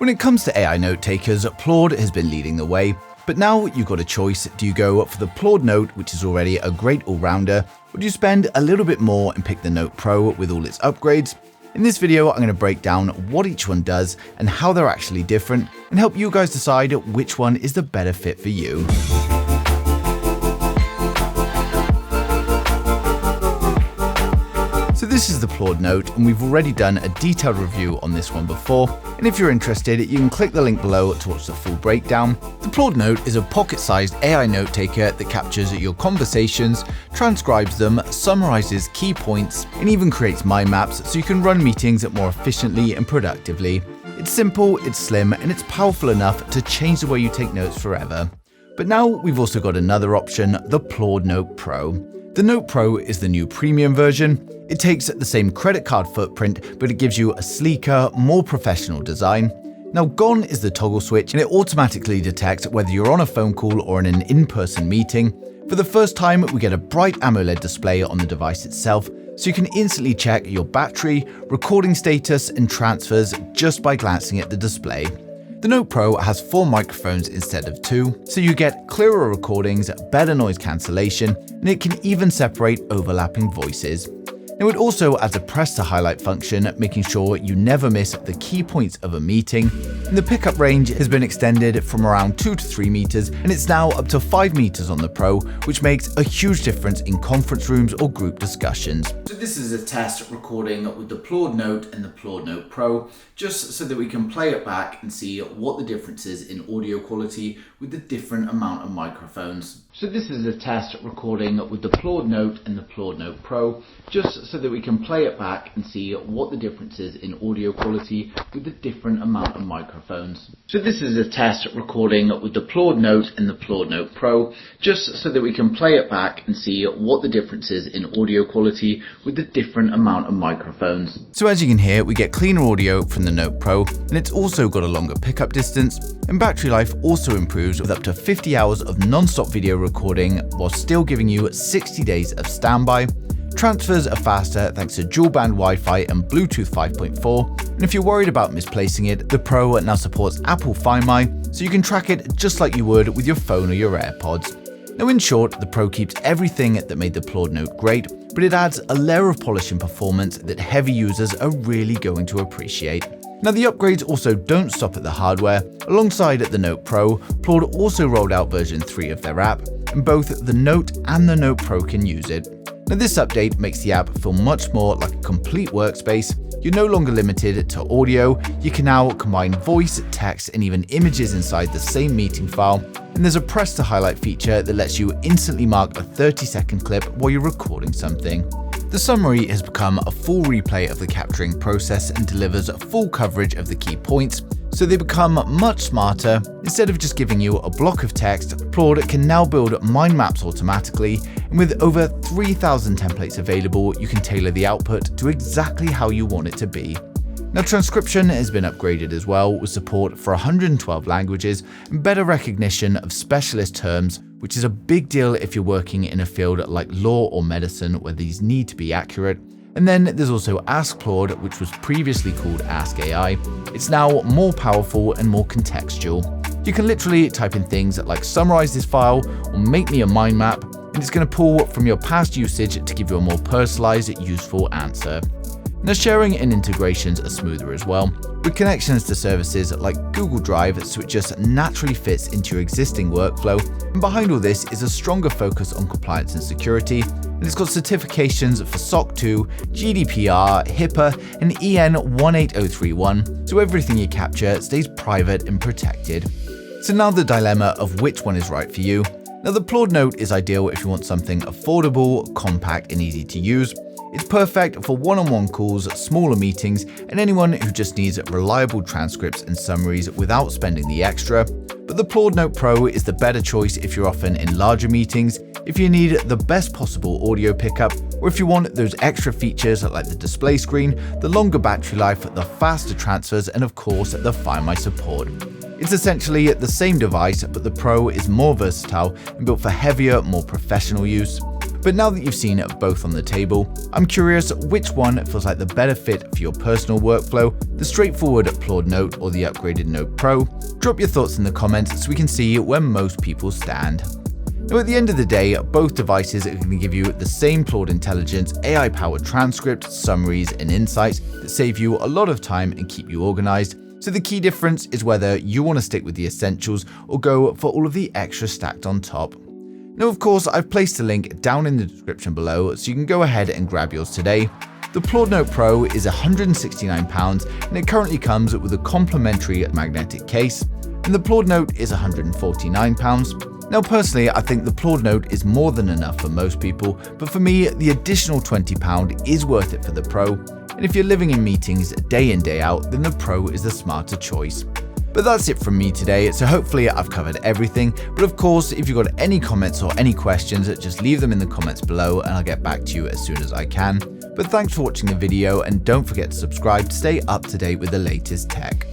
When it comes to AI note takers, Plaud has been leading the way, but now you've got a choice. Do you go for the Plaud Note, which is already a great all-rounder, or do you spend a little bit more and pick the Note Pro with all its upgrades? In this video, I'm going to break down what each one does and how they're actually different, and help you guys decide which one is the better fit for you. So this is the Plaud Note, and we've already done a detailed review on this one before, and if you're interested, you can click the link below to watch the full breakdown. The Plaud Note is a pocket-sized AI note taker that captures your conversations, transcribes them, summarizes key points, and even creates mind maps so you can run meetings more efficiently and productively. It's simple, it's slim, and it's powerful enough to change the way you take notes forever. But now we've also got another option, the Plaud Note Pro. The Note Pro is the new premium version. It takes the same credit card footprint, but it gives you a sleeker, more professional design. Now, gone is the toggle switch, and it automatically detects whether you're on a phone call or in an in-person meeting. For the first time, we get a bright AMOLED display on the device itself, so you can instantly check your battery, recording status, and transfers just by glancing at the display. The Note Pro has 4 microphones instead of 2, so you get clearer recordings, better noise cancellation, and it can even separate overlapping voices. Now, it also adds a press to highlight function, making sure you never miss the key points of a meeting. And the pickup range has been extended from around 2 to 3 meters, and it's now up to 5 meters on the Pro, which makes a huge difference in conference rooms or group discussions. So this is a test recording with the Plaud Note and the Plaud Note Pro, just so that we can play it back and see what the difference is in audio quality with the different amount of microphones. So this is a test recording with the Plaud Note and the Plaud Note Pro, just so that we can play it back and see what the difference is in audio quality with the different amount of microphones. So this is a test recording with the Plaud Note and the Plaud Note Pro, just so that we can play it back and see what the difference is in audio quality with the different amount of microphones. So as you can hear, we get cleaner audio from the Note Pro, and it's also got a longer pickup distance, and battery life also improves with up to 50 hours of non-stop video recording while still giving you 60 days of standby. Transfers are faster thanks to dual-band Wi-Fi and Bluetooth 5.4, and if you're worried about misplacing it, the Pro now supports Apple Find My, so you can track it just like you would with your phone or your AirPods. Now, in short, the Pro keeps everything that made the Plaud Note great, but it adds a layer of polish and performance that heavy users are really going to appreciate. Now, the upgrades also don't stop at the hardware. Alongside the Note Pro, Plaud also rolled out version 3 of their app, and both the Note and the Note Pro can use it. Now, this update makes the app feel much more like a complete workspace. You're no longer limited to audio. You can now combine voice, text, and even images inside the same meeting file. And there's a press to highlight feature that lets you instantly mark a 30-second clip while you're recording something. The summary has become a full replay of the capturing process and delivers full coverage of the key points, so they become much smarter. Instead of just giving you a block of text, Plaud can now build mind maps automatically, and with over 3,000 templates available, you can tailor the output to exactly how you want it to be. Now, transcription has been upgraded as well, with support for 112 languages and better recognition of specialist terms, which is a big deal if you're working in a field like law or medicine where these need to be accurate. And then there's also Ask Plaud, which was previously called Ask AI. It's now more powerful and more contextual. You can literally type in things like summarize this file or make me a mind map, and it's going to pull from your past usage to give you a more personalized, useful answer. Now, sharing and integrations are smoother as well, with connections to services like Google Drive, so it just naturally fits into your existing workflow. And behind all this is a stronger focus on compliance and security, and it's got certifications for SOC 2, GDPR, HIPAA, and EN 18031, so everything you capture stays private and protected. So now the dilemma of which one is right for you. Now, the Plaud Note is ideal if you want something affordable, compact, and easy to use. It's perfect for one-on-one calls, smaller meetings, and anyone who just needs reliable transcripts and summaries without spending the extra. But the Plaud Note Pro is the better choice if you're often in larger meetings, if you need the best possible audio pickup, or if you want those extra features like the display screen, the longer battery life, the faster transfers, and of course the Find My support. It's essentially the same device, but the Pro is more versatile and built for heavier, more professional use. But now that you've seen both on the table, I'm curious which one feels like the better fit for your personal workflow, the straightforward Plaud Note or the upgraded Note Pro. Drop your thoughts in the comments so we can see where most people stand. Now, at the end of the day, both devices are going to give you the same Plaud Intelligence AI-powered transcripts, summaries, and insights that save you a lot of time and keep you organized. So the key difference is whether you want to stick with the essentials or go for all of the extra stacked on top. Now, of course, I've placed a link down in the description below so you can go ahead and grab yours today. The Plaud Note Pro is £169 and it currently comes with a complimentary magnetic case, and the Plaud Note is £149. Now, personally, I think the Plaud Note is more than enough for most people, but for me, the additional £20 is worth it for the Pro. And if you're living in meetings day in, day out, then the Pro is the smarter choice. But that's it from me today, so hopefully I've covered everything. But of course, if you've got any comments or any questions, just leave them in the comments below and I'll get back to you as soon as I can. But thanks for watching the video, and don't forget to subscribe to stay up to date with the latest tech.